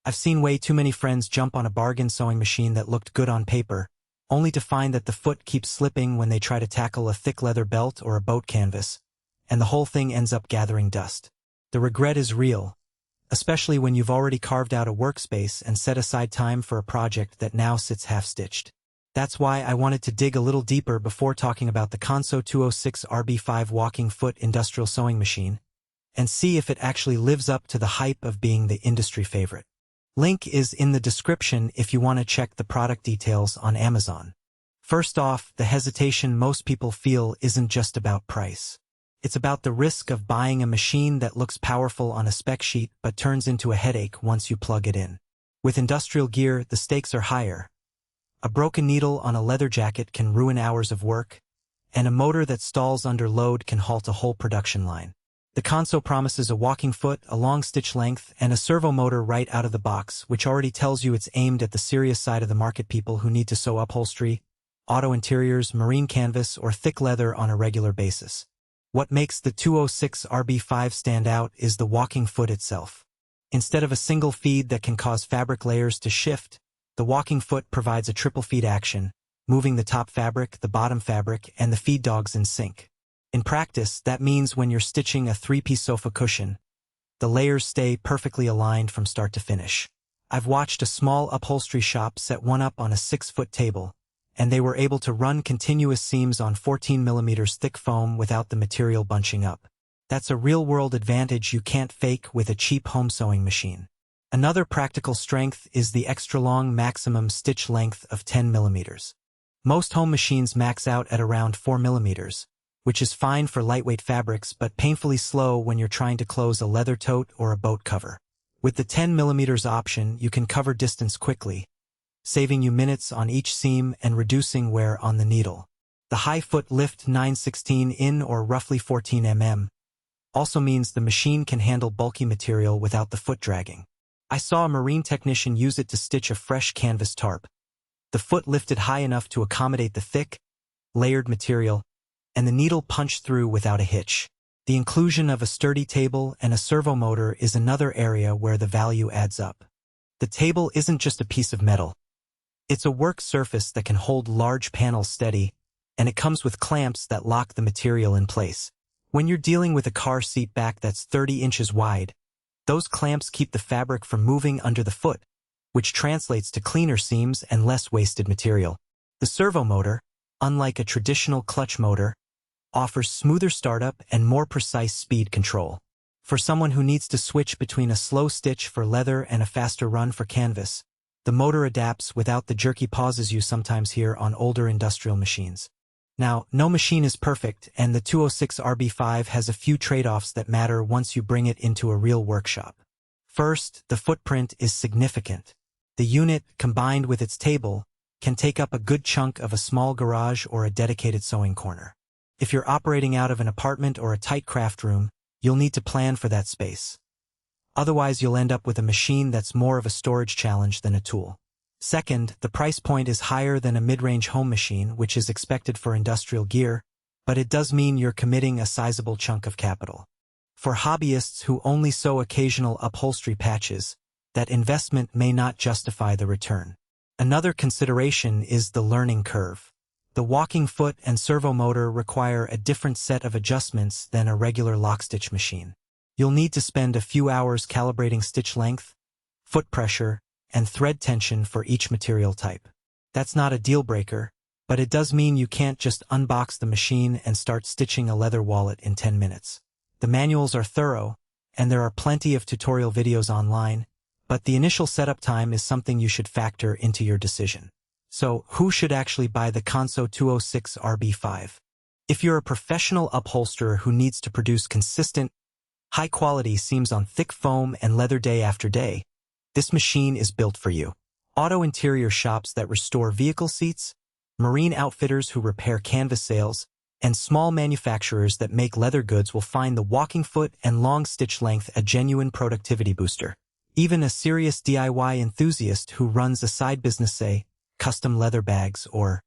I've seen way too many friends jump on a bargain sewing machine that looked good on paper, only to find that the foot keeps slipping when they try to tackle a thick leather belt or a boat canvas, and the whole thing ends up gathering dust. The regret is real, especially when you've already carved out a workspace and set aside time for a project that now sits half-stitched. That's why I wanted to dig a little deeper before talking about the Consew 206RB5 walking foot industrial sewing machine, and see if it actually lives up to the hype of being the industry favorite. Link is in the description if you want to check the product details on Amazon. First off, the hesitation most people feel isn't just about price. It's about the risk of buying a machine that looks powerful on a spec sheet but turns into a headache once you plug it in. With industrial gear, the stakes are higher. A broken needle on a leather jacket can ruin hours of work, and a motor that stalls under load can halt a whole production line. The Consew promises a walking foot, a long stitch length, and a servo motor right out of the box, which already tells you it's aimed at the serious side of the market, people who need to sew upholstery, auto interiors, marine canvas, or thick leather on a regular basis. What makes the 206RB5 stand out is the walking foot itself. Instead of a single feed that can cause fabric layers to shift, the walking foot provides a triple feed action, moving the top fabric, the bottom fabric, and the feed dogs in sync. In practice, that means when you're stitching a three-piece sofa cushion, the layers stay perfectly aligned from start to finish. I've watched a small upholstery shop set one up on a 6-foot table, and they were able to run continuous seams on 14 mm thick foam without the material bunching up. That's a real-world advantage you can't fake with a cheap home sewing machine. Another practical strength is the extra-long maximum stitch length of 10 mm. Most home machines max out at around 4 mm, which is fine for lightweight fabrics but painfully slow when you're trying to close a leather tote or a boat cover. With the 10 mm option, you can cover distance quickly, saving you minutes on each seam and reducing wear on the needle. The high foot lift 9/16 in or roughly 14 mm also means the machine can handle bulky material without the foot dragging. I saw a marine technician use it to stitch a fresh canvas tarp. The foot lifted high enough to accommodate the thick, layered material, and the needle punched through without a hitch. The inclusion of a sturdy table and a servo motor is another area where the value adds up. The table isn't just a piece of metal. It's a work surface that can hold large panels steady, and it comes with clamps that lock the material in place. When you're dealing with a car seat back that's 30 inches wide, those clamps keep the fabric from moving under the foot, which translates to cleaner seams and less wasted material. The servo motor, unlike a traditional clutch motor, offers smoother startup and more precise speed control. For someone who needs to switch between a slow stitch for leather and a faster run for canvas, the motor adapts without the jerky pauses you sometimes hear on older industrial machines. Now, no machine is perfect, and the 206RB5 has a few trade-offs that matter once you bring it into a real workshop. First, the footprint is significant. The unit, combined with its table, can take up a good chunk of a small garage or a dedicated sewing corner. If you're operating out of an apartment or a tight craft room, you'll need to plan for that space. Otherwise, you'll end up with a machine that's more of a storage challenge than a tool. Second, the price point is higher than a mid-range home machine, which is expected for industrial gear, but it does mean you're committing a sizable chunk of capital. For hobbyists who only sew occasional upholstery patches, that investment may not justify the return. Another consideration is the learning curve. The walking foot and servo motor require a different set of adjustments than a regular lock-stitch machine. You'll need to spend a few hours calibrating stitch length, foot pressure, and thread tension for each material type. That's not a deal-breaker, but it does mean you can't just unbox the machine and start stitching a leather wallet in 10 minutes. The manuals are thorough, and there are plenty of tutorial videos online, but the initial setup time is something you should factor into your decision. So, who should actually buy the Consew 206RB5? If you're a professional upholsterer who needs to produce consistent, high-quality seams on thick foam and leather day after day, this machine is built for you. Auto interior shops that restore vehicle seats, marine outfitters who repair canvas sails, and small manufacturers that make leather goods will find the walking foot and long stitch length a genuine productivity booster. Even a serious DIY enthusiast who runs a side business, say, custom leather bags or